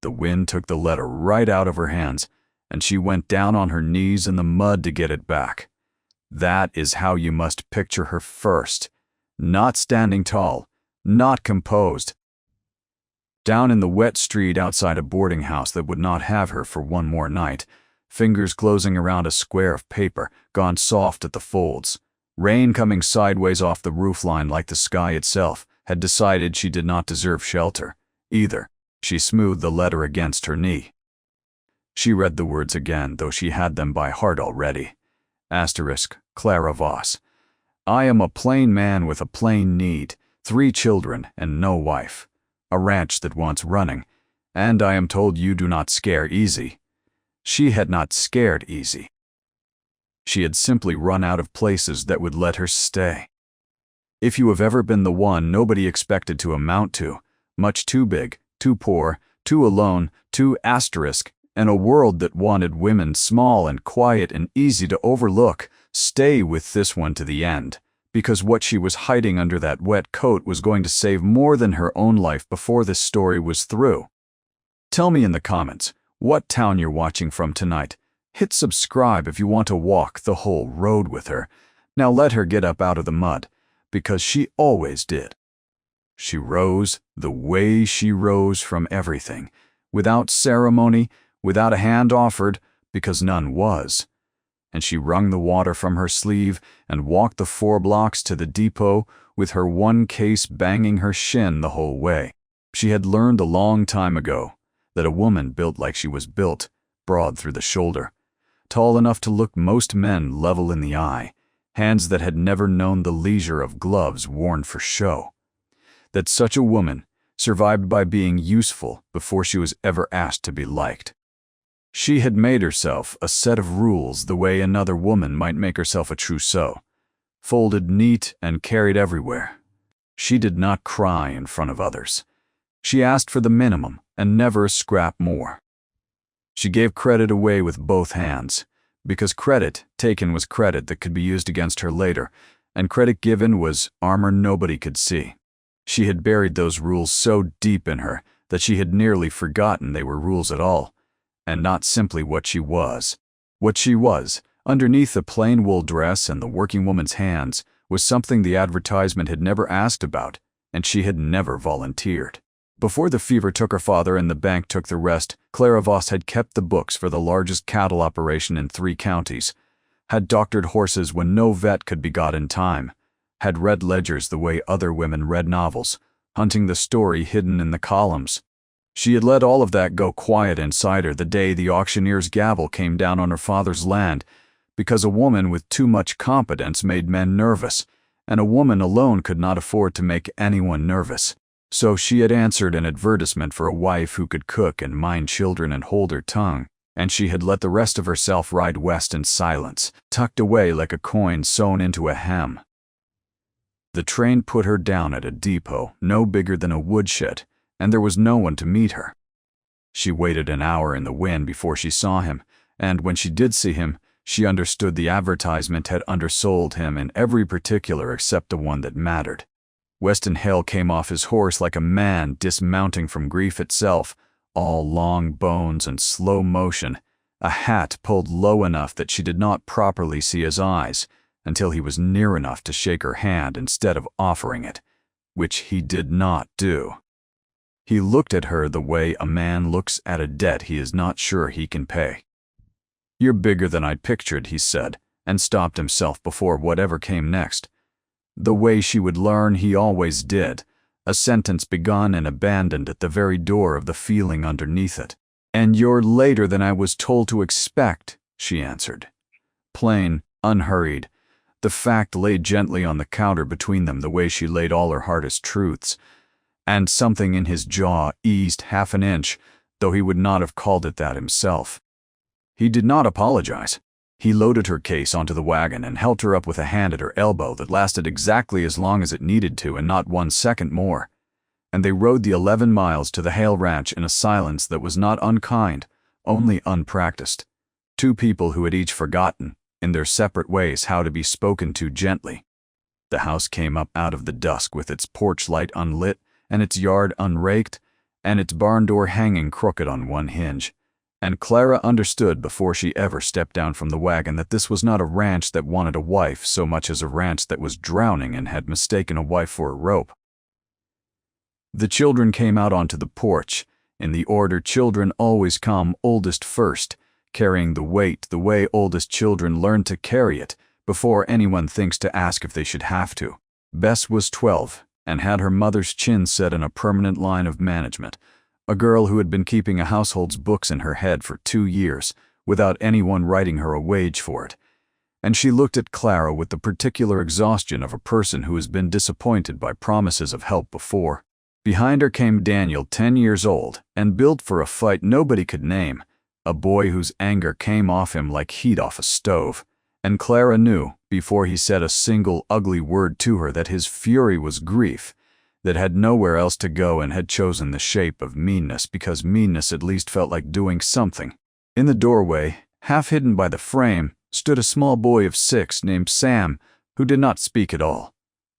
the wind took the letter right out of her hands, and she went down on her knees in the mud to get it back. That is how you must picture her first. Not standing tall, not composed. Down in the wet street outside a boarding house that would not have her for one more night, fingers closing around a square of paper, gone soft at the folds. Rain coming sideways off the roofline like the sky itself had decided she did not deserve shelter, either. She smoothed the letter against her knee. She read the words again, though she had them by heart already. Asterisk, Clara Voss. I am a plain man with a plain need, 3 children and no wife. A ranch that wants running, and I am told you do not scare easy. She had not scared easy. She had simply run out of places that would let her stay. If you have ever been the one nobody expected to amount to, much too big, too poor, too alone, too asterisk, and a world that wanted women small and quiet and easy to overlook, stay with this one to the end, because what she was hiding under that wet coat was going to save more than her own life before this story was through. Tell me in the comments what town you're watching from tonight. Hit subscribe if you want to walk the whole road with her. Now let her get up out of the mud, because she always did. She rose the way she rose from everything, without ceremony, without a hand offered, because none was. And she wrung the water from her sleeve and walked the 4 blocks to the depot with her one case banging her shin the whole way. She had learned a long time ago that a woman built like she was built, broad through the shoulder, tall enough to look most men level in the eye, hands that had never known the leisure of gloves worn for show. That such a woman survived by being useful before she was ever asked to be liked. She had made herself a set of rules the way another woman might make herself a trousseau, folded neat and carried everywhere. She did not cry in front of others. She asked for the minimum and never a scrap more. She gave credit away with both hands, because credit taken was credit that could be used against her later, and credit given was armor nobody could see. She had buried those rules so deep in her that she had nearly forgotten they were rules at all, and not simply what she was. What she was, underneath the plain wool dress and the working woman's hands, was something the advertisement had never asked about, and she had never volunteered. Before the fever took her father and the bank took the rest, Clara Voss had kept the books for the largest cattle operation in 3 counties, had doctored horses when no vet could be got in time, had read ledgers the way other women read novels, hunting the story hidden in the columns. She had let all of that go quiet inside her the day the auctioneer's gavel came down on her father's land, because a woman with too much competence made men nervous, and a woman alone could not afford to make anyone nervous. So she had answered an advertisement for a wife who could cook and mind children and hold her tongue, and she had let the rest of herself ride west in silence, tucked away like a coin sewn into a hem. The train put her down at a depot no bigger than a woodshed, and there was no one to meet her. She waited an hour in the wind before she saw him, and when she did see him, she understood the advertisement had undersold him in every particular except the one that mattered. Weston Hale came off his horse like a man dismounting from grief itself, all long bones and slow motion, a hat pulled low enough that she did not properly see his eyes until he was near enough to shake her hand instead of offering it, which he did not do. He looked at her the way a man looks at a debt he is not sure he can pay. "You're bigger than I pictured," he said, and stopped himself before whatever came next. The way she would learn he always did, a sentence begun and abandoned at the very door of the feeling underneath it. "And you're later than I was told to expect," she answered. Plain, unhurried, the fact lay gently on the counter between them the way she laid all her hardest truths, and something in his jaw eased half an inch, though he would not have called it that himself. He did not apologize. He loaded her case onto the wagon and helped her up with a hand at her elbow that lasted exactly as long as it needed to and not 1 second more. And they rode the 11 miles to the Hale Ranch in a silence that was not unkind, only unpracticed. 2 people who had each forgotten, in their separate ways, how to be spoken to gently. The house came up out of the dusk with its porch light unlit and its yard unraked, and its barn door hanging crooked on one hinge. And Clara understood before she ever stepped down from the wagon that this was not a ranch that wanted a wife so much as a ranch that was drowning and had mistaken a wife for a rope. The children came out onto the porch, in the order children always come, oldest first, carrying the weight the way oldest children learn to carry it before anyone thinks to ask if they should have to. Bess was 12 and had her mother's chin set in a permanent line of management, a girl who had been keeping a household's books in her head for 2 years without anyone writing her a wage for it. And she looked at Clara with the particular exhaustion of a person who has been disappointed by promises of help before. Behind her came Daniel, 10 years old, and built for a fight nobody could name, a boy whose anger came off him like heat off a stove. And Clara knew, before he said a single ugly word to her, that his fury was grief, that had nowhere else to go and had chosen the shape of meanness because meanness at least felt like doing something. In the doorway, half hidden by the frame, stood a small boy of 6 named Sam, who did not speak at all,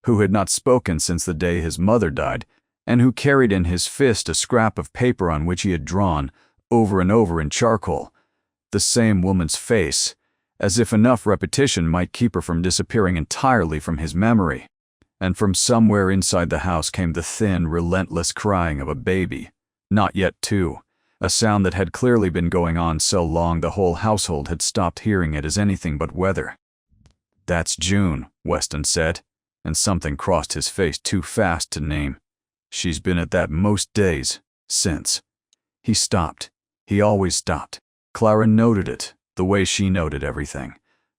who had not spoken since the day his mother died, and who carried in his fist a scrap of paper on which he had drawn, over and over in charcoal, the same woman's face, as if enough repetition might keep her from disappearing entirely from his memory. And from somewhere inside the house came the thin, relentless crying of a baby, not yet 2, a sound that had clearly been going on so long the whole household had stopped hearing it as anything but weather. "That's June," Weston said, and something crossed his face too fast to name. "She's been at that most days, since." He stopped. He always stopped. Clara noted it, the way she noted everything,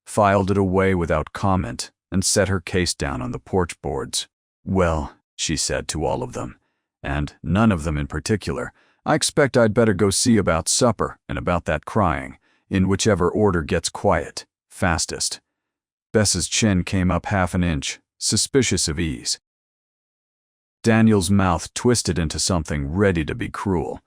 filed it away without comment, and set her case down on the porch boards. "Well," she said to all of them, and none of them in particular, "I expect I'd better go see about supper and about that crying, in whichever order gets quiet, fastest." Bess's chin came up half an inch, suspicious of ease. Daniel's mouth twisted into something ready to be cruel.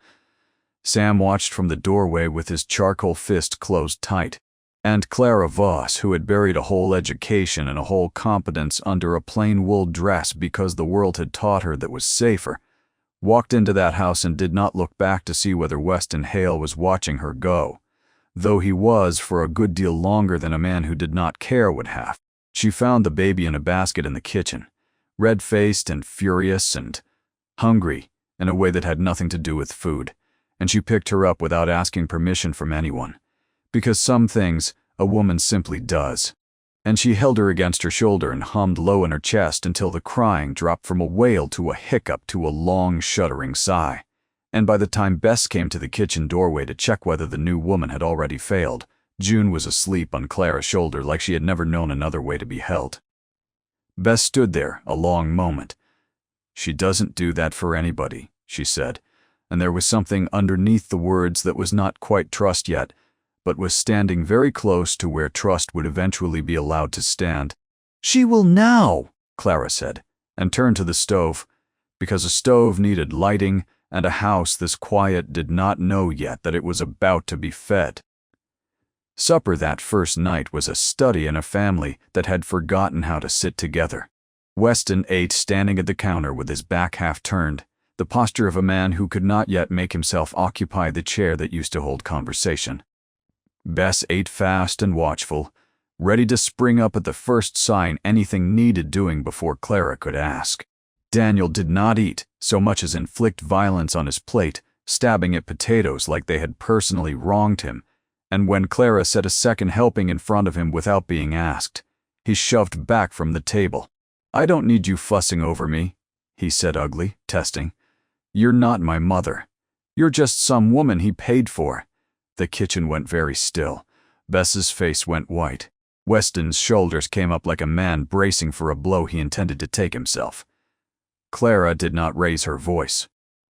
Sam watched from the doorway with his charcoal fist closed tight. And Clara Voss, who had buried a whole education and a whole competence under a plain wool dress because the world had taught her that was safer, walked into that house and did not look back to see whether Weston Hale was watching her go, though he was for a good deal longer than a man who did not care would have. She found the baby in a basket in the kitchen, red-faced and furious and hungry in a way that had nothing to do with food, and she picked her up without asking permission from anyone. Because some things a woman simply does. And she held her against her shoulder and hummed low in her chest until the crying dropped from a wail to a hiccup to a long, shuddering sigh. And by the time Bess came to the kitchen doorway to check whether the new woman had already failed, June was asleep on Clara's shoulder like she had never known another way to be held. Bess stood there a long moment. "She doesn't do that for anybody," she said, and there was something underneath the words that was not quite trust yet, but was standing very close to where trust would eventually be allowed to stand. "She will now," Clara said, and turned to the stove, because a stove needed lighting, and a house this quiet did not know yet that it was about to be fed. Supper that first night was a study in a family that had forgotten how to sit together. Weston ate standing at the counter with his back half turned, the posture of a man who could not yet make himself occupy the chair that used to hold conversation. Bess ate fast and watchful, ready to spring up at the first sign anything needed doing before Clara could ask. Daniel did not eat so much as inflict violence on his plate, stabbing at potatoes like they had personally wronged him, and when Clara set a second helping in front of him without being asked, he shoved back from the table. "I don't need you fussing over me," he said ugly, testing. "You're not my mother. You're just some woman he paid for." The kitchen went very still. Bess's face went white. Weston's shoulders came up like a man bracing for a blow he intended to take himself. Clara did not raise her voice.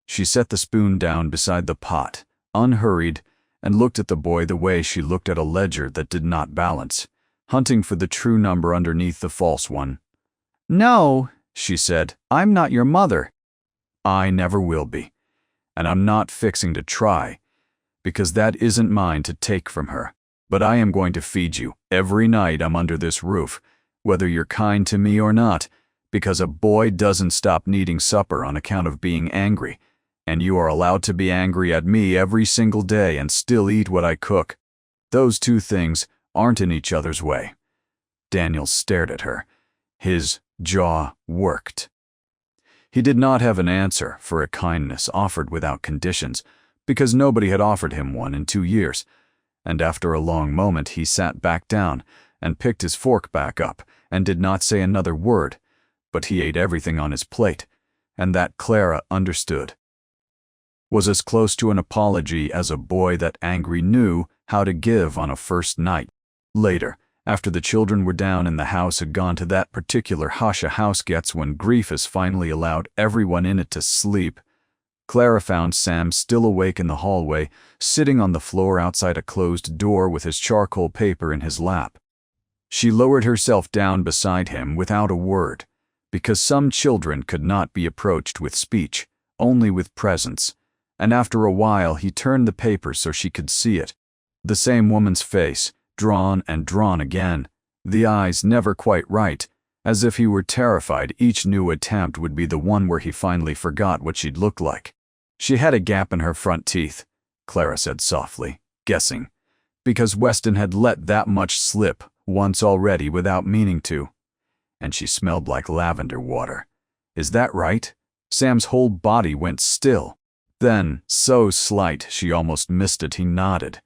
She set the spoon down beside the pot, unhurried, and looked at the boy the way she looked at a ledger that did not balance, hunting for the true number underneath the false one. "No," she said, "I'm not your mother." "I never will be. And I'm not fixing to try, because that isn't mine to take from her. But I am going to feed you every night I'm under this roof, whether you're kind to me or not, because a boy doesn't stop needing supper on account of being angry, and you are allowed to be angry at me every single day and still eat what I cook. Those two things aren't in each other's way." Daniel stared at her. His jaw worked. He did not have an answer for a kindness offered without conditions, because nobody had offered him one in 2 years, and after a long moment he sat back down and picked his fork back up and did not say another word, but he ate everything on his plate, and that Clara understood was as close to an apology as a boy that angry knew how to give on a first night. Later, after the children were down and the house had gone to that particular hush a house gets when grief has finally allowed everyone in it to sleep, Clara found Sam still awake in the hallway, sitting on the floor outside a closed door with his charcoal paper in his lap. She lowered herself down beside him without a word, because some children could not be approached with speech, only with presence, and after a while he turned the paper so she could see it. The same woman's face, drawn and drawn again, the eyes never quite right, as if he were terrified each new attempt would be the one where he finally forgot what she'd look like. She had a gap in her front teeth, Clara said softly, guessing, because Weston had let that much slip once already without meaning to. And she smelled like lavender water. Is that right? Sam's whole body went still. Then, so slight she almost missed it, he nodded.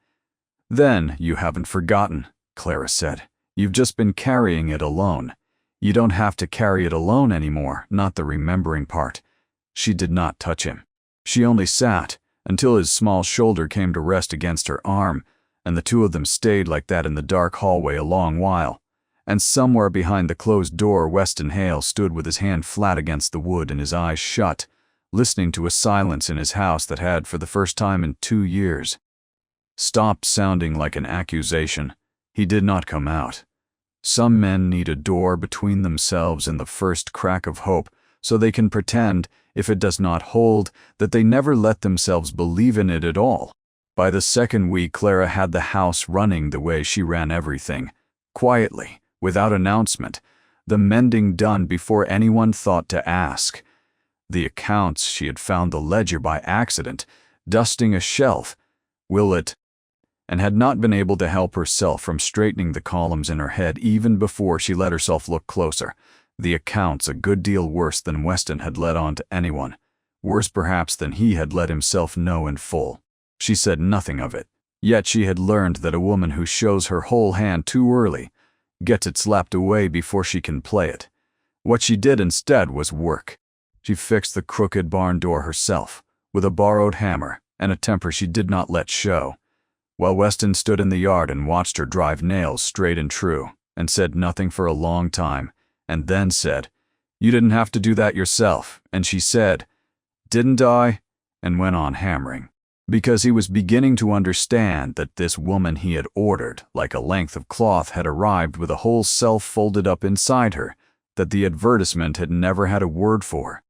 Then, you haven't forgotten, Clara said. You've just been carrying it alone. You don't have to carry it alone anymore, not the remembering part. She did not touch him. She only sat until his small shoulder came to rest against her arm, and the two of them stayed like that in the dark hallway a long while. And somewhere behind the closed door, Weston Hale stood with his hand flat against the wood and his eyes shut, listening to a silence in his house that had, for the first time in 2 years, stopped sounding like an accusation. He did not come out. Some men need a door between themselves and the first crack of hope, so they can pretend, if it does not hold, that they never let themselves believe in it at all. By the second week, Clara had the house running the way she ran everything, quietly, without announcement, the mending done before anyone thought to ask. The accounts, she had found the ledger by accident, dusting a shelf, and had not been able to help herself from straightening the columns in her head even before she let herself look closer. The accounts a good deal worse than Weston had let on to anyone, worse perhaps than he had let himself know in full. She said nothing of it, yet she had learned that a woman who shows her whole hand too early gets it slapped away before she can play it. What she did instead was work. She fixed the crooked barn door herself, with a borrowed hammer and a temper she did not let show, while Weston stood in the yard and watched her drive nails straight and true, and said nothing for a long time, and then said, "You didn't have to do that yourself," and she said, "Didn't I?" and went on hammering, because he was beginning to understand that this woman he had ordered, like a length of cloth, had arrived with a whole self folded up inside her that the advertisement had never had a word for.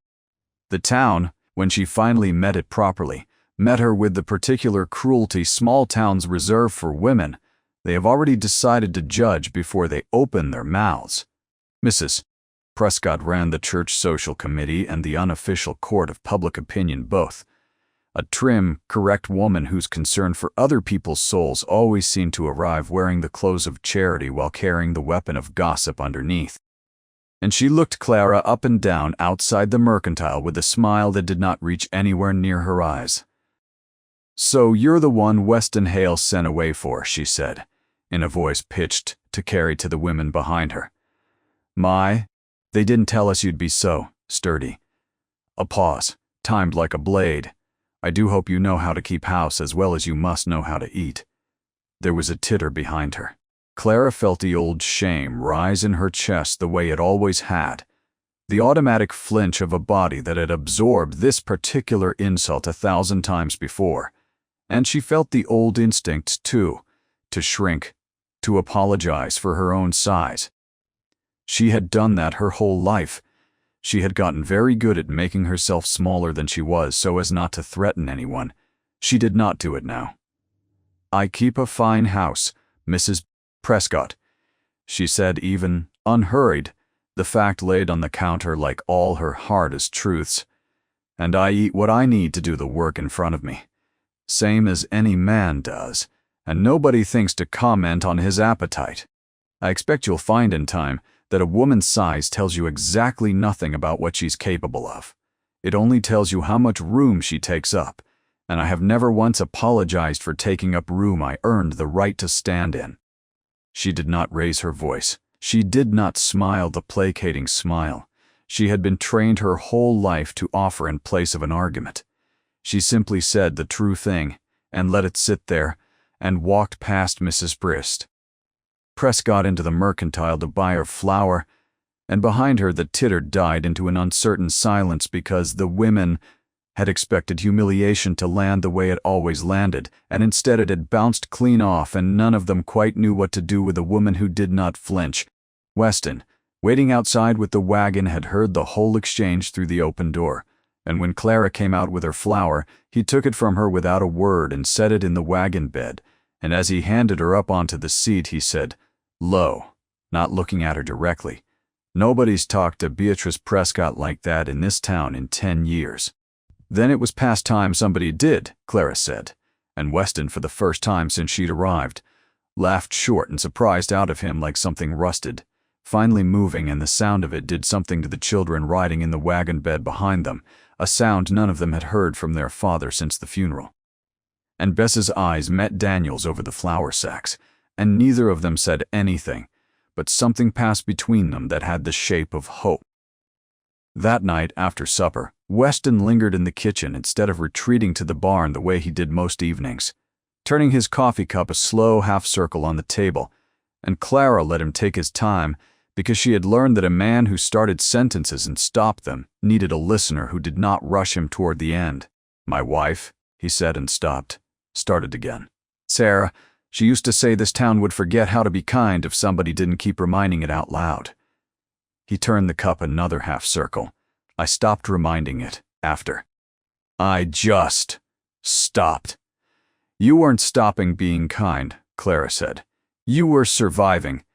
The town, when she finally met it properly, met her with the particular cruelty small towns reserve for women. They have already decided to judge before they open their mouths. Mrs. Prescott ran the church social committee and the unofficial court of public opinion both. A trim, correct woman whose concern for other people's souls always seemed to arrive wearing the clothes of charity while carrying the weapon of gossip underneath. And she looked Clara up and down outside the mercantile with a smile that did not reach anywhere near her eyes. "So you're the one Weston Hale sent away for," she said, in a voice pitched to carry to the women behind her. "My, they didn't tell us you'd be so sturdy." A pause, timed like a blade. "I do hope you know how to keep house as well as you must know how to eat." There was a titter behind her. Clara felt the old shame rise in her chest the way it always had, the automatic flinch of a body that had absorbed this particular insult 1,000 times before. And she felt the old instinct, too, to shrink, to apologize for her own size. She had done that her whole life. She had gotten very good at making herself smaller than she was so as not to threaten anyone. She did not do it now. "I keep a fine house, Mrs. Prescott," she said, even, unhurried, the fact laid on the counter like all her hardest truths. and I eat what I need to do the work in front of me. Same as any man does, and nobody thinks to comment on his appetite. I expect you'll find in time that a woman's size tells you exactly nothing about what she's capable of. It only tells you how much room she takes up, and I have never once apologized for taking up room I earned the right to stand in." She did not raise her voice. She did not smile the placating smile she had been trained her whole life to offer in place of an argument. She simply said the true thing and let it sit there, and walked past Mrs. Brist. Press got into the mercantile to buy her flour, and behind her the titter died into an uncertain silence because the women had expected humiliation to land the way it always landed, and instead it had bounced clean off, and none of them quite knew what to do with a woman who did not flinch. Weston, waiting outside with the wagon, had heard the whole exchange through the open door, and when Clara came out with her flour, he took it from her without a word and set it in the wagon bed, and as he handed her up onto the seat, he said, low, not looking at her directly, "Nobody's talked to Beatrice Prescott like that in this town in 10 years. Then it was past time somebody did, Clara said, and Weston, for the first time since she'd arrived, laughed short and surprised out of him like something rusted, finally moving, and the sound of it did something to the children riding in the wagon bed behind them, a sound none of them had heard from their father since the funeral. And Bess's eyes met Daniel's over the flour sacks, and neither of them said anything, but something passed between them that had the shape of hope. That night, after supper, Weston lingered in the kitchen instead of retreating to the barn the way he did most evenings, turning his coffee cup a slow half-circle on the table, and Clara let him take his time because she had learned that a man who started sentences and stopped them needed a listener who did not rush him toward the end. "My wife," he said, and stopped, started again. "Sarah, she used to say this town would forget how to be kind if somebody didn't keep reminding it out loud." He turned the cup another half-circle. "I stopped reminding it after. I just stopped." "You weren't stopping being kind," Clara said. "You were surviving.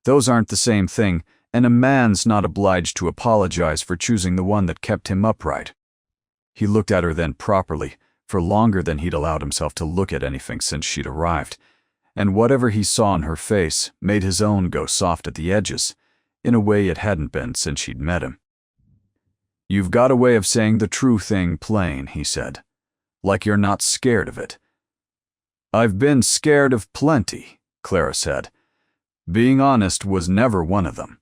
Those aren't the same thing, and a man's not obliged to apologize for choosing the one that kept him upright." He looked at her then properly, for longer than he'd allowed himself to look at anything since she'd arrived, and whatever he saw in her face made his own go soft at the edges, in a way it hadn't been since she'd met him. "You've got a way of saying the true thing plain," he said, "like you're not scared of it." "I've been scared of plenty," Clara said. "Being honest was never one of them."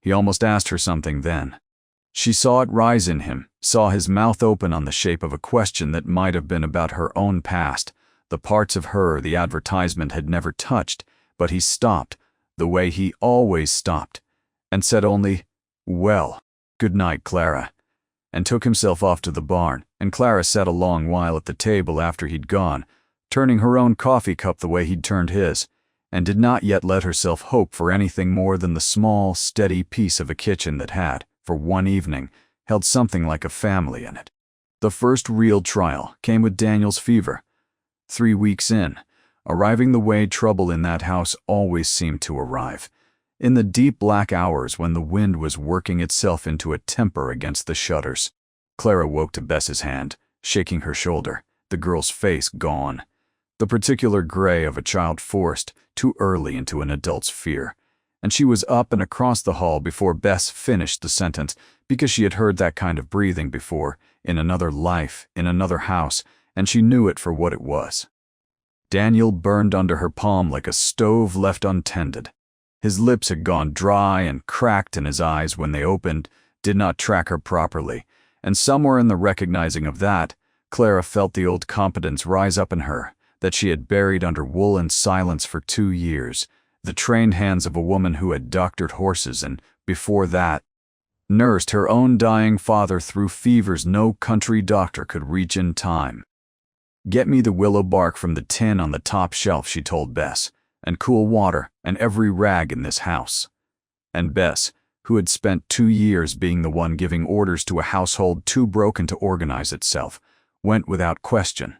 He almost asked her something then. She saw it rise in him, saw his mouth open on the shape of a question that might have been about her own past, the parts of her the advertisement had never touched, but he stopped, the way he always stopped, and said only, "Well, good night, Clara," and took himself off to the barn, and Clara sat a long while at the table after he'd gone, turning her own coffee cup the way he'd turned his, and did not yet let herself hope for anything more than the small, steady piece of a kitchen that had, for one evening, held something like a family in it. The first real trial came with Daniel's fever. 3 weeks in, arriving the way trouble in that house always seemed to arrive, in the deep black hours when the wind was working itself into a temper against the shutters. Clara woke to Bess's hand, shaking her shoulder, the girl's face gone, the particular gray of a child forced too early into an adult's fear, and she was up and across the hall before Bess finished the sentence, because she had heard that kind of breathing before, in another life, in another house, and she knew it for what it was. Daniel burned under her palm like a stove left untended. His lips had gone dry and cracked, and his eyes, when they opened, did not track her properly, and somewhere in the recognizing of that, Clara felt the old competence rise up in her, that she had buried under woolen silence for 2 years, the trained hands of a woman who had doctored horses and, before that, nursed her own dying father through fevers no country doctor could reach in time. "Get me the willow bark from the tin on the top shelf," she told Bess, "and cool water, and every rag in this house." And Bess, who had spent 2 years being the one giving orders to a household too broken to organize itself, went without question,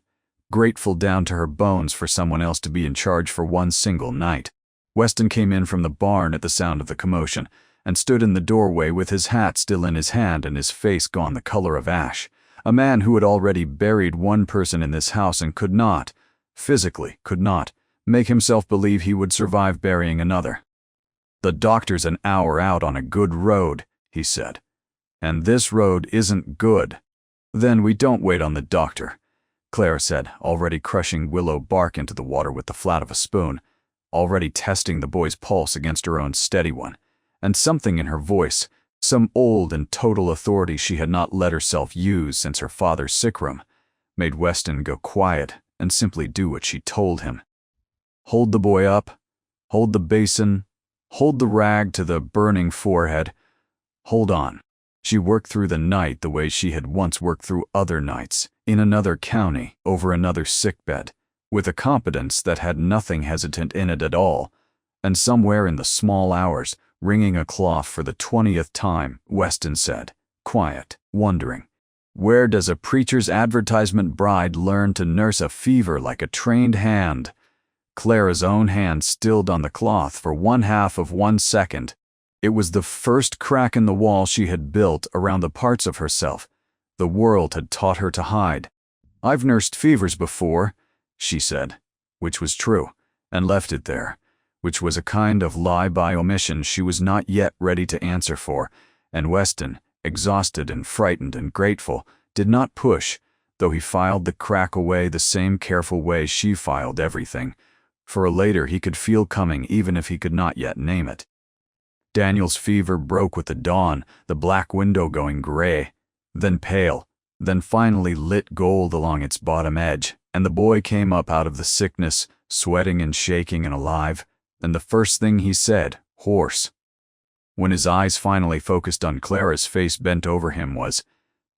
grateful down to her bones for someone else to be in charge for one single night. Weston came in from the barn at the sound of the commotion, and stood in the doorway with his hat still in his hand and his face gone the color of ash, A man who had already buried one person in this house and could not, physically could not, make himself believe he would survive burying another. "The doctor's an hour out on a good road," he said. "And this road isn't good." "Then we don't wait on the doctor," Clara said, already crushing willow bark into the water with the flat of a spoon, already testing the boy's pulse against her own steady one, and something in her voice, some old and total authority she had not let herself use since her father's sick room, made Weston go quiet and simply do what she told him. "Hold the boy up, hold the basin, hold the rag to the burning forehead. Hold on." She worked through the night the way she had once worked through other nights, in another county, over another sickbed, with a competence that had nothing hesitant in it at all, and somewhere in the small hours, wringing a cloth for the 20th time, Weston said, quiet, wondering, "Where does a preacher's advertisement bride learn to nurse a fever like a trained hand?" Clara's own hand stilled on the cloth for 1/2 of 1 second. It was the first crack in the wall she had built around the parts of herself the world had taught her to hide. "I've nursed fevers before," she said, which was true, and left it there, which was a kind of lie by omission she was not yet ready to answer for, and Weston, exhausted and frightened and grateful, did not push, though he filed the crack away the same careful way she filed everything, for a later he could feel coming even if he could not yet name it. Daniel's fever broke with the dawn, the black window going gray, then pale, then finally lit gold along its bottom edge, and the boy came up out of the sickness, sweating and shaking and alive, and the first thing he said, hoarse, when his eyes finally focused on Clara's face bent over him, was,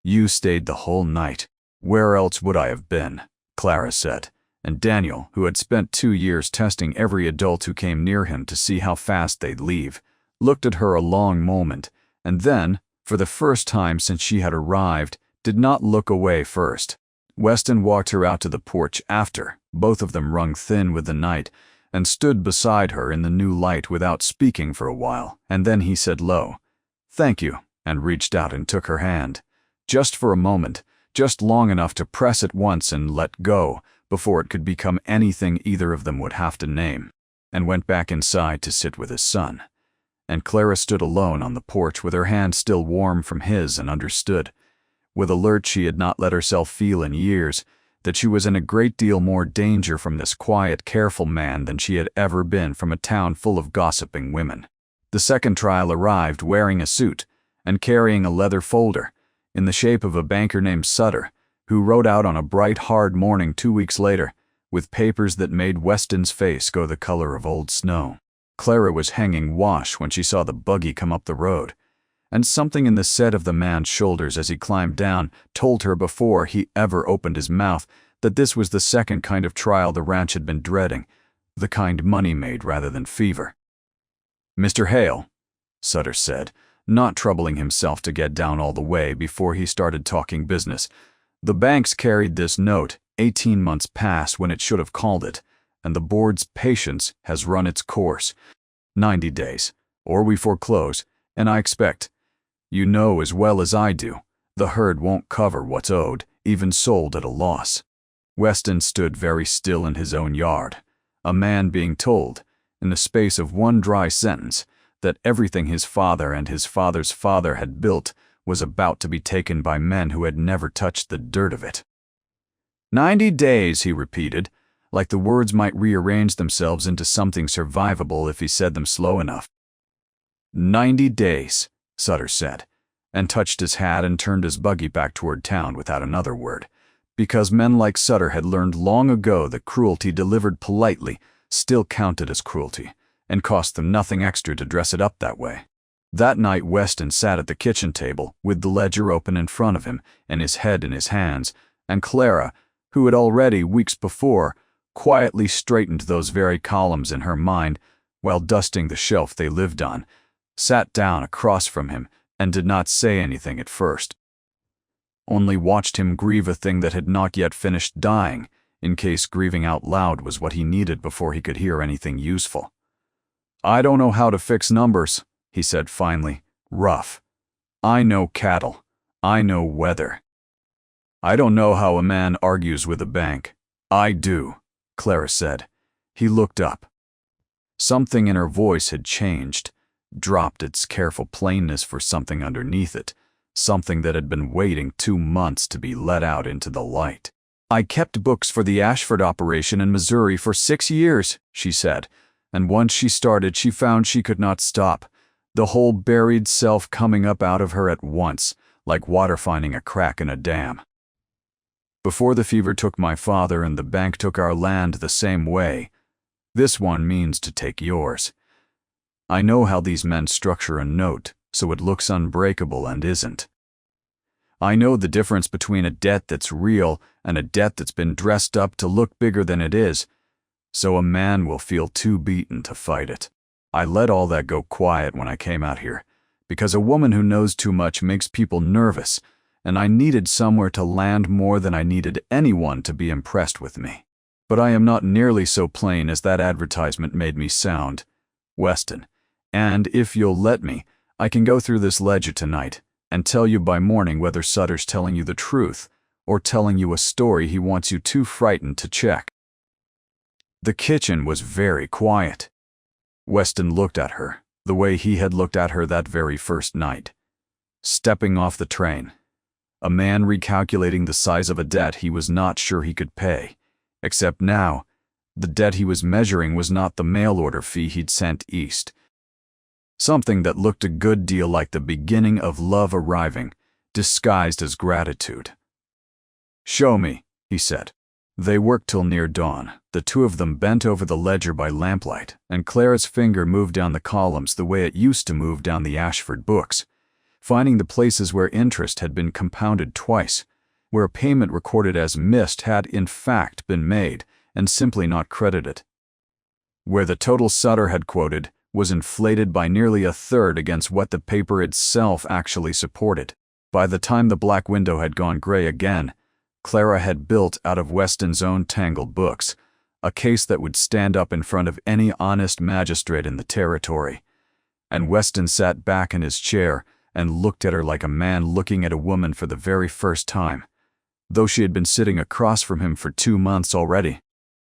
"You stayed the whole night. Where else would I have been?" Clara said, and Daniel, who had spent 2 years testing every adult who came near him to see how fast they'd leave, looked at her a long moment, and then, for the first time since she had arrived, did not look away first. Weston walked her out to the porch after, both of them wrung thin with the night, and stood beside her in the new light without speaking for a while, and then he said low, "Thank you," and reached out and took her hand. Just for a moment, just long enough to press it once and let go, before it could become anything either of them would have to name, and went back inside to sit with his son. And Clara stood alone on the porch with her hand still warm from his and understood, with a lurch she had not let herself feel in years, that she was in a great deal more danger from this quiet, careful man than she had ever been from a town full of gossiping women. The second trial arrived wearing a suit and carrying a leather folder, in the shape of a banker named Sutter, who rode out on a bright, hard morning 2 weeks later, with papers that made Weston's face go the color of old snow. Clara was hanging wash when she saw the buggy come up the road, and something in the set of the man's shoulders as he climbed down told her before he ever opened his mouth that this was the second kind of trial the ranch had been dreading, the kind money made rather than fever. "Mr. Hale," Sutter said, not troubling himself to get down all the way before he started talking business, "the bank's carried this note 18 months past when it should have called it, and the board's patience has run its course. 90 days, or we foreclose, and I expect, you know as well as I do, the herd won't cover what's owed, even sold at a loss." Weston stood very still in his own yard, a man being told, in the space of one dry sentence, that everything his father and his father's father had built was about to be taken by men who had never touched the dirt of it. 90 days, he repeated, like the words might rearrange themselves into something survivable if he said them slow enough. 90 days, Sutter said, and touched his hat and turned his buggy back toward town without another word, because men like Sutter had learned long ago that cruelty delivered politely still counted as cruelty, and cost them nothing extra to dress it up that way. That night Weston sat at the kitchen table with the ledger open in front of him and his head in his hands, and Clara, who had already, weeks before, quietly straightened those very columns in her mind while dusting the shelf they lived on, sat down across from him and did not say anything at first. Only watched him grieve a thing that had not yet finished dying, in case grieving out loud was what he needed before he could hear anything useful. "I don't know how to fix numbers," he said finally, rough. "I know cattle. I know weather." I don't know how a man argues with a bank. I do, Clara said. He looked up. Something in her voice had changed, dropped its careful plainness for something underneath it, something that had been waiting 2 months to be let out into the light. I kept books for the Ashford operation in Missouri for 6 years, she said, and once she started, she found she could not stop, the whole buried self coming up out of her at once, like water finding a crack in a dam. Before the fever took my father and the bank took our land the same way, this one means to take yours. I know how these men structure a note, so it looks unbreakable and isn't. I know the difference between a debt that's real and a debt that's been dressed up to look bigger than it is, so a man will feel too beaten to fight it. I let all that go quiet when I came out here, because a woman who knows too much makes people nervous, and I needed somewhere to land more than I needed anyone to be impressed with me. But I am not nearly so plain as that advertisement made me sound, Weston, and if you'll let me, I can go through this ledger tonight and tell you by morning whether Sutter's telling you the truth or telling you a story he wants you too frightened to check. The kitchen was very quiet. Weston looked at her, the way he had looked at her that very first night. Stepping off the train. A man recalculating the size of a debt he was not sure he could pay, except now, the debt he was measuring was not the mail order fee he'd sent east. Something that looked a good deal like the beginning of love arriving, disguised as gratitude. "Show me," he said. They worked till near dawn. The two of them bent over the ledger by lamplight, and Clara's finger moved down the columns the way it used to move down the Ashford books, finding the places where interest had been compounded twice, where a payment recorded as missed had in fact been made and simply not credited, where the total Sutter had quoted was inflated by nearly a third against what the paper itself actually supported. By the time the black window had gone gray again, Clara had built out of Weston's own tangled books a case that would stand up in front of any honest magistrate in the territory, and Weston sat back in his chair and looked at her like a man looking at a woman for the very first time, though she had been sitting across from him for 2 months already.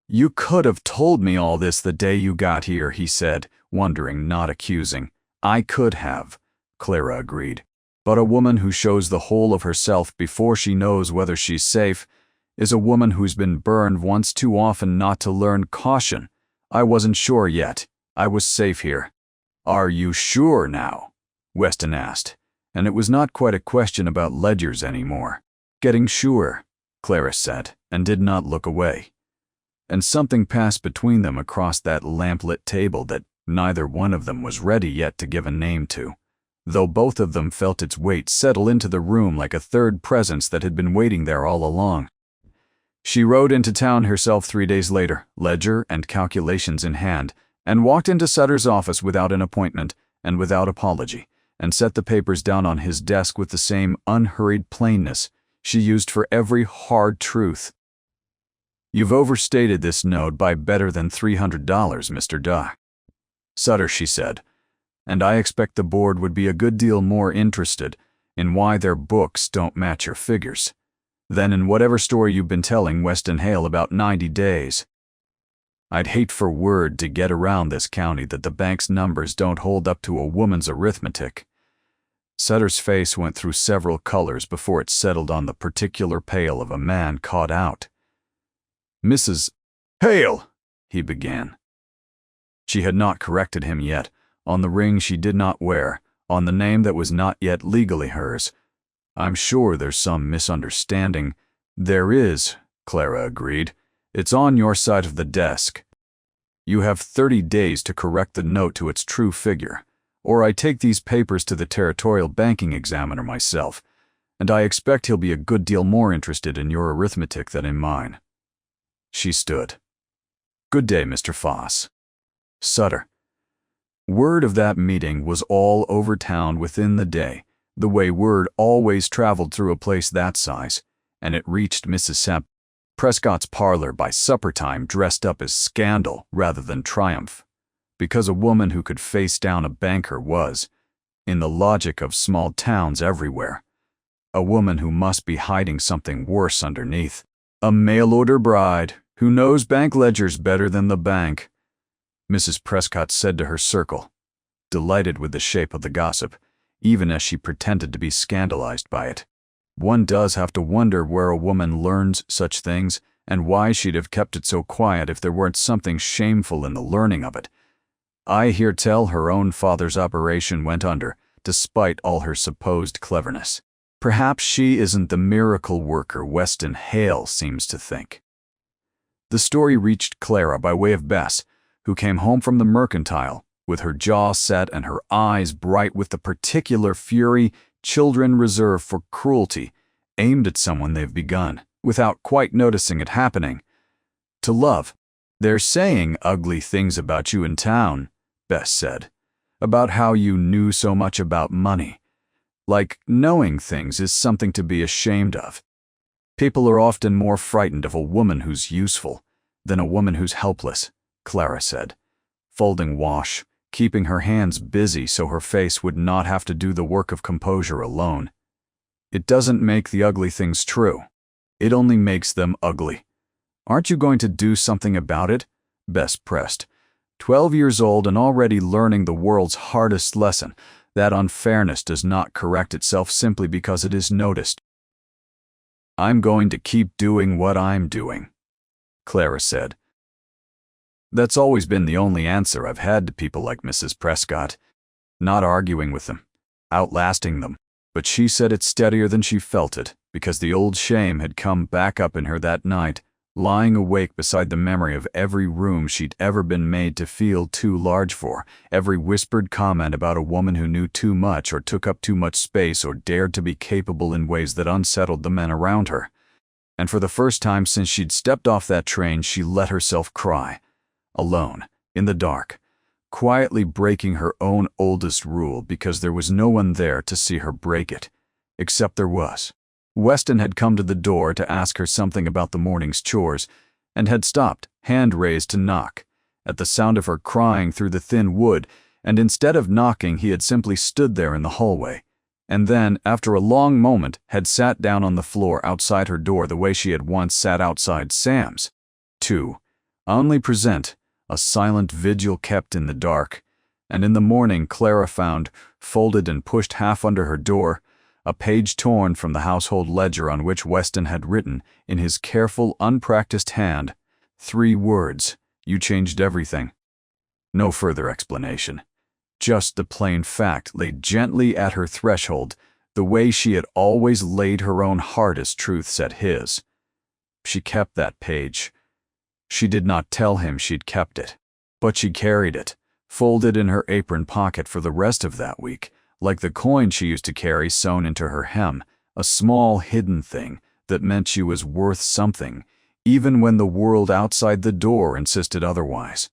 "You could have told me all this the day you got here," he said, wondering, not accusing. "I could have," Clara agreed. "But a woman who shows the whole of herself before she knows whether she's safe is a woman who's been burned once too often not to learn caution. I wasn't sure yet. I was safe here." "Are you sure now?" Weston asked, and it was not quite a question about ledgers anymore. "Getting sure," Clara said, and did not look away. And something passed between them across that lamplit table that neither one of them was ready yet to give a name to, though both of them felt its weight settle into the room like a third presence that had been waiting there all along. She rode into town herself 3 days later, ledger and calculations in hand, and walked into Sutter's office without an appointment and without apology, and set the papers down on his desk with the same unhurried plainness she used for every hard truth. "You've overstated this note by better than $300, Mr. Duh. Sutter," she said, "and I expect the board would be a good deal more interested in why their books don't match your figures than in whatever story you've been telling Weston Hale about 90 days. I'd hate for word to get around this county that the bank's numbers don't hold up to a woman's arithmetic." Sutter's face went through several colors before it settled on the particular pale of a man caught out. "Mrs. Hale," he began. She had not corrected him yet, on the ring she did not wear, on the name that was not yet legally hers. "I'm sure there's some misunderstanding." "There is," Clara agreed. "It's on your side of the desk. You have 30 days to correct the note to its true figure, or I take these papers to the territorial banking examiner myself, and I expect he'll be a good deal more interested in your arithmetic than in mine." She stood. "Good day, Mr. Foss." Sutter. Word of that meeting was all over town within the day, the way word always traveled through a place that size, and it reached Mrs. Prescott's parlor by supper time dressed up as scandal rather than triumph, because a woman who could face down a banker was, in the logic of small towns everywhere, A woman who must be hiding something worse underneath. A mail-order bride who knows bank ledgers better than the bank, Mrs. Prescott said to her circle, delighted with the shape of the gossip, even as she pretended to be scandalized by it. One does have to wonder where a woman learns such things and why she'd have kept it so quiet if there weren't something shameful in the learning of it. I hear tell her own father's operation went under, despite all her supposed cleverness. Perhaps she isn't the miracle worker Weston Hale seems to think. The story reached Clara by way of Bess, who came home from the mercantile, with her jaw set and her eyes bright with the particular fury children reserve for cruelty aimed at someone they've begun, without quite noticing it happening. To love. "They're saying ugly things about you in town," Bess said, "about how you knew so much about money. Like, knowing things is something to be ashamed of. People are often more frightened of a woman who's useful than a woman who's helpless," Clara said, folding wash, keeping her hands busy so her face would not have to do the work of composure alone. "It doesn't make the ugly things true. It only makes them ugly. Aren't you going to do something about it?" Bess pressed. 12 years old and already learning the world's hardest lesson, that unfairness does not correct itself simply because it is noticed. "I'm going to keep doing what I'm doing," Clara said. That's always been the only answer I've had to people like Mrs. Prescott. Not arguing with them, outlasting them, but she said it steadier than she felt it, because the old shame had come back up in her that night, lying awake beside the memory of every room she'd ever been made to feel too large for, every whispered comment about a woman who knew too much or took up too much space or dared to be capable in ways that unsettled the men around her. And for the first time since she'd stepped off that train, she let herself cry, alone, in the dark, quietly breaking her own oldest rule because there was no one there to see her break it, except there was. Weston had come to the door to ask her something about the morning's chores, and had stopped, hand raised to knock, at the sound of her crying through the thin wood, and instead of knocking he had simply stood there in the hallway, and then, after a long moment, had sat down on the floor outside her door the way she had once sat outside Sam's. 2. Omnipresent, a silent vigil kept in the dark, and in the morning Clara found, folded and pushed half under her door, a page torn from the household ledger on which Weston had written, in his careful, unpracticed hand, 3 words, "You changed everything." No further explanation. Just the plain fact laid gently at her threshold, the way she had always laid her own hardest truths at his. She kept that page. She did not tell him she'd kept it, but she carried it, folded in her apron pocket for the rest of that week, like the coin she used to carry sewn into her hem, a small hidden thing that meant she was worth something, even when the world outside the door insisted otherwise.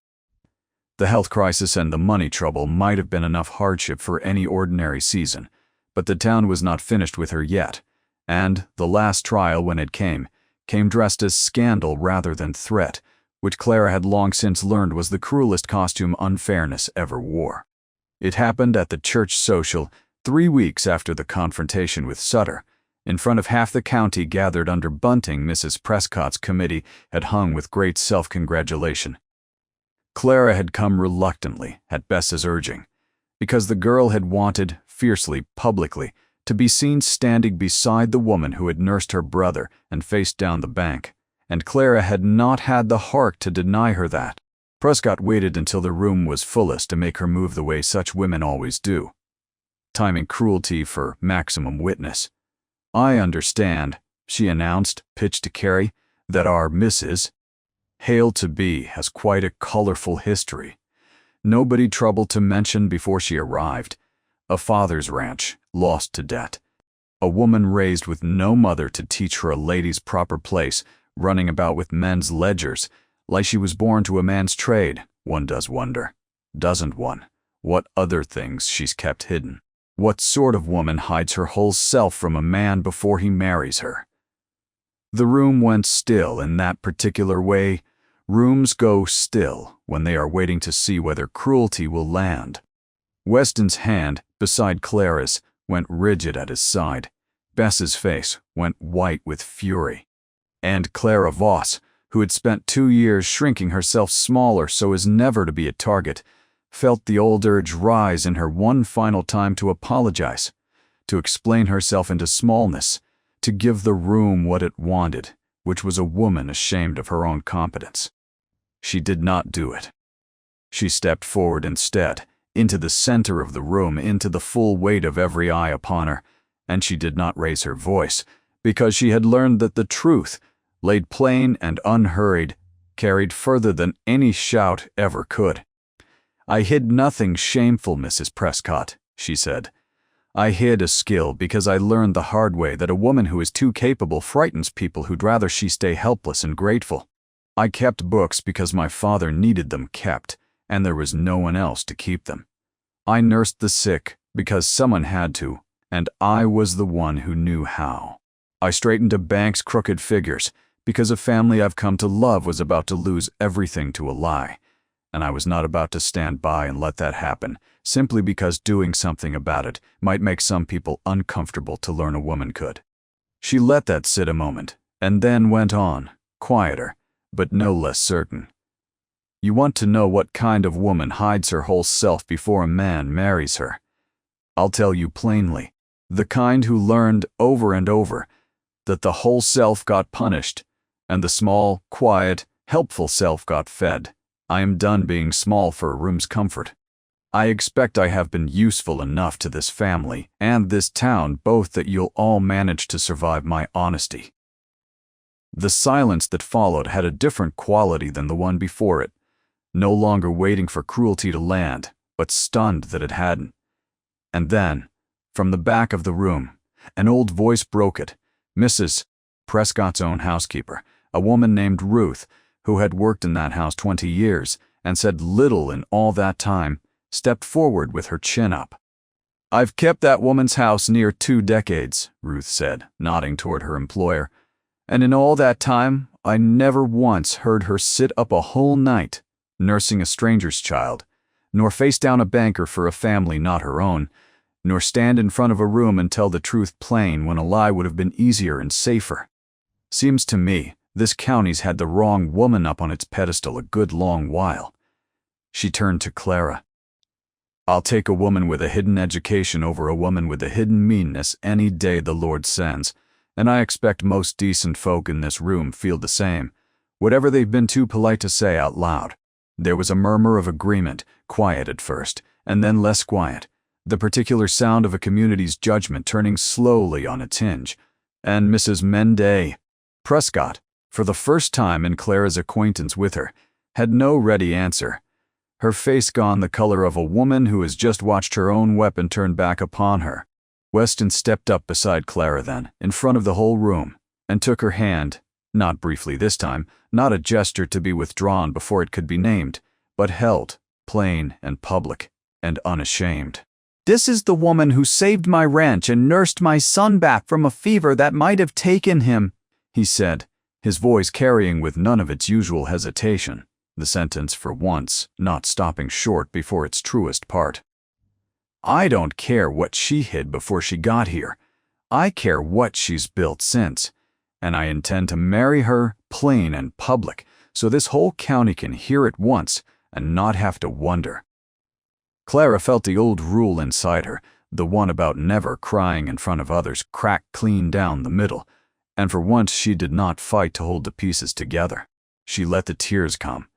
The health crisis and the money trouble might have been enough hardship for any ordinary season, but the town was not finished with her yet, and the last trial, when it came dressed as scandal rather than threat, which Clara had long since learned was the cruelest costume unfairness ever wore. It happened at the church social 3 weeks after the confrontation with Sutter, in front of half the county gathered under bunting Mrs. Prescott's committee had hung with great self-congratulation. Clara had come reluctantly, at Bess's urging, because the girl had wanted, fiercely, publicly, to be seen standing beside the woman who had nursed her brother and faced down the bank, and Clara had not had the heart to deny her that. Prescott waited until the room was fullest to make her move the way such women always do, timing cruelty for maximum witness. "I understand," she announced, pitched to Carrie, "that our Mrs. Hale-to-be has quite a colorful history. Nobody troubled to mention before she arrived. A father's ranch, lost to debt. A woman raised with no mother to teach her a lady's proper place, running about with men's ledgers, like she was born to a man's trade. One does wonder, doesn't one, what other things she's kept hidden? What sort of woman hides her whole self from a man before he marries her?" The room went still in that particular way. Rooms go still when they are waiting to see whether cruelty will land. Weston's hand, beside Clara's, went rigid at his side. Bess's face went white with fury. And Clara Voss, who had spent 2 years shrinking herself smaller so as never to be a target, felt the old urge rise in her one final time to apologize, to explain herself into smallness, to give the room what it wanted, which was a woman ashamed of her own competence. She did not do it. She stepped forward instead, into the center of the room, into the full weight of every eye upon her, and she did not raise her voice, because she had learned that the truth, laid plain and unhurried, carried further than any shout ever could. "I hid nothing shameful, Mrs. Prescott," she said. "I hid a skill because I learned the hard way that a woman who is too capable frightens people who'd rather she stay helpless and grateful. I kept books because my father needed them kept, and there was no one else to keep them. I nursed the sick because someone had to, and I was the one who knew how. I straightened a bank's crooked figures because a family I've come to love was about to lose everything to a lie, and I was not about to stand by and let that happen, simply because doing something about it might make some people uncomfortable to learn a woman could." She let that sit a moment, and then went on, quieter, but no less certain. "You want to know what kind of woman hides her whole self before a man marries her? I'll tell you plainly, the kind who learned over and over that the whole self got punished, and the small, quiet, helpful self got fed. I am done being small for a room's comfort. I expect I have been useful enough to this family and this town both that you'll all manage to survive my honesty." The silence that followed had a different quality than the one before it, no longer waiting for cruelty to land, but stunned that it hadn't. And then, from the back of the room, an old voice broke it. Mrs. Prescott's own housekeeper, a woman named Ruth, who had worked in that house 20 years and said little in all that time, stepped forward with her chin up. "I've kept that woman's house near 2 decades, Ruth said, nodding toward her employer, "and in all that time, I never once heard her sit up a whole night nursing a stranger's child, nor face down a banker for a family not her own, nor stand in front of a room and tell the truth plain when a lie would have been easier and safer. Seems to me this county's had the wrong woman up on its pedestal a good long while." She turned to Clara. "I'll take a woman with a hidden education over a woman with a hidden meanness any day the Lord sends, and I expect most decent folk in this room feel the same, whatever they've been too polite to say out loud." There was a murmur of agreement, quiet at first, and then less quiet, the particular sound of a community's judgment turning slowly on its hinge, and Mrs. Mendez Prescott, for the first time in Clara's acquaintance with her, had no ready answer, her face gone the color of a woman who has just watched her own weapon turn back upon her. Weston stepped up beside Clara then, in front of the whole room, and took her hand, not briefly this time, not a gesture to be withdrawn before it could be named, but held, plain and public, and unashamed. "This is the woman who saved my ranch and nursed my son back from a fever that might have taken him," he said, his voice carrying with none of its usual hesitation, the sentence for once not stopping short before its truest part. "I don't care what she hid before she got here. I care what she's built since, and I intend to marry her plain and public so this whole county can hear it once and not have to wonder." Clara felt the old rule inside her, the one about never crying in front of others, crack clean down the middle, and for once she did not fight to hold the pieces together. She let the tears come.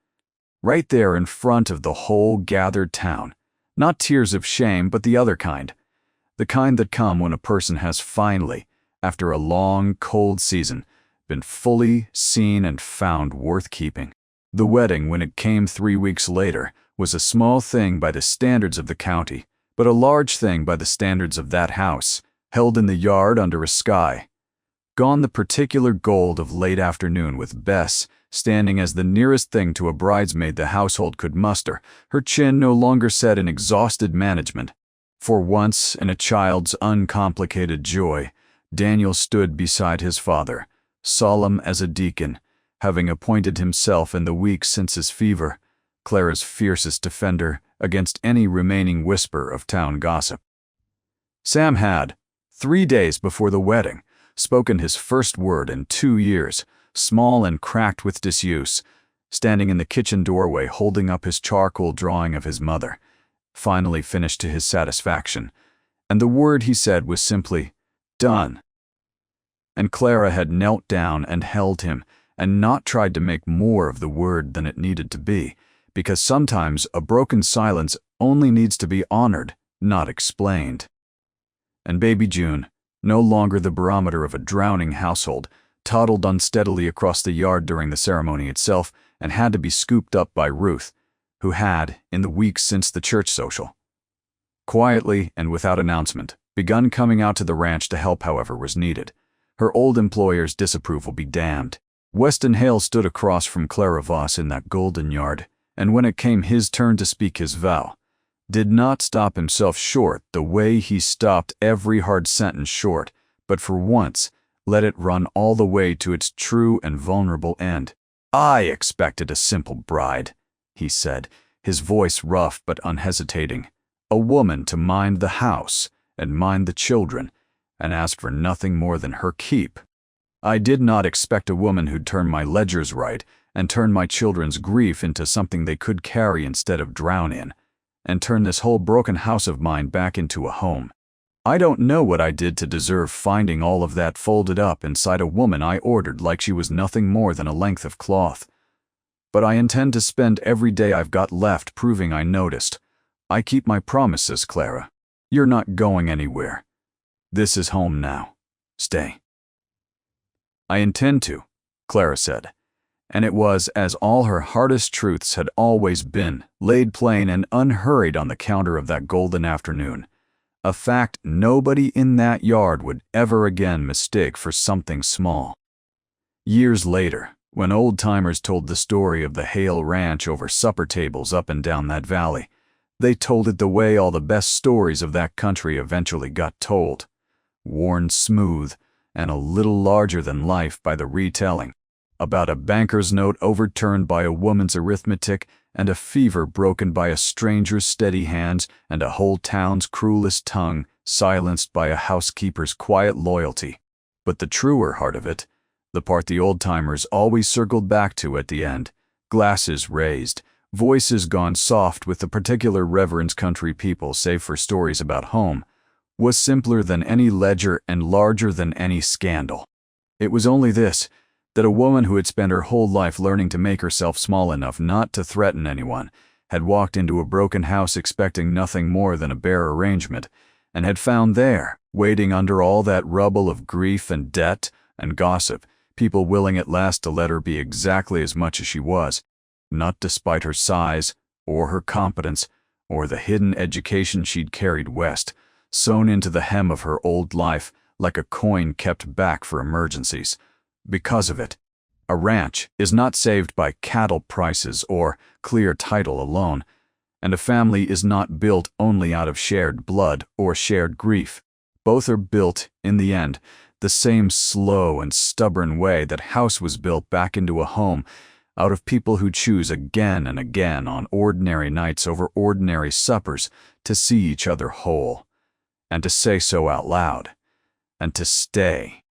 Right there in front of the whole gathered town. Not tears of shame, but the other kind. The kind that come when a person has finally, after a long, cold season, been fully seen and found worth keeping. The wedding, when it came 3 weeks later, was a small thing by the standards of the county, but a large thing by the standards of that house, held in the yard under a sky. Gone the particular gold of late afternoon with Bess standing as the nearest thing to a bridesmaid the household could muster, her chin no longer set in exhausted management. For once, in a child's uncomplicated joy, Daniel stood beside his father, solemn as a deacon, having appointed himself in the weeks since his fever, Clara's fiercest defender against any remaining whisper of town gossip. Sam had, 3 days before the wedding, spoken his first word in 2 years, small and cracked with disuse, standing in the kitchen doorway holding up his charcoal drawing of his mother, finally finished to his satisfaction, and the word he said was simply, "Done." And Clara had knelt down and held him, and not tried to make more of the word than it needed to be, because sometimes a broken silence only needs to be honored, not explained. And baby June, no longer the barometer of a drowning household, toddled unsteadily across the yard during the ceremony itself and had to be scooped up by Ruth, who had, in the weeks since the church social, quietly and without announcement, begun coming out to the ranch to help however was needed. Her old employer's disapproval be damned. Weston Hale stood across from Clara Voss in that golden yard, and when it came his turn to speak his vow, did not stop himself short the way he stopped every hard sentence short, but for once let it run all the way to its true and vulnerable end. "I expected a simple bride," he said, his voice rough but unhesitating, "a woman to mind the house and mind the children, and ask for nothing more than her keep. I did not expect a woman who'd turn my ledgers right and turn my children's grief into something they could carry instead of drown in, and turn this whole broken house of mine back into a home. I don't know what I did to deserve finding all of that folded up inside a woman I ordered like she was nothing more than a length of cloth. But I intend to spend every day I've got left proving I noticed. I keep my promises, Clara. You're not going anywhere. This is home now. Stay." "I intend to," Clara said, and it was as all her hardest truths had always been, laid plain and unhurried on the counter of that golden afternoon, a fact nobody in that yard would ever again mistake for something small. Years later, when old-timers told the story of the Hale Ranch over supper tables up and down that valley, they told it the way all the best stories of that country eventually got told, worn smooth and a little larger than life by the retelling, about a banker's note overturned by a woman's arithmetic and a fever broken by a stranger's steady hands and a whole town's cruelest tongue silenced by a housekeeper's quiet loyalty. But the truer heart of it, the part the old-timers always circled back to at the end, glasses raised, voices gone soft with the particular reverence country people save for stories about home, was simpler than any ledger and larger than any scandal. It was only this, that a woman who had spent her whole life learning to make herself small enough not to threaten anyone had walked into a broken house expecting nothing more than a bare arrangement, and had found there, waiting under all that rubble of grief and debt and gossip, people willing at last to let her be exactly as much as she was, not despite her size or her competence or the hidden education she'd carried west, sewn into the hem of her old life like a coin kept back for emergencies. Because of it, a ranch is not saved by cattle prices or clear title alone, and a family is not built only out of shared blood or shared grief. Both are built, in the end, the same slow and stubborn way that house was built back into a home, out of people who choose again and again on ordinary nights over ordinary suppers to see each other whole, and to say so out loud, and to stay.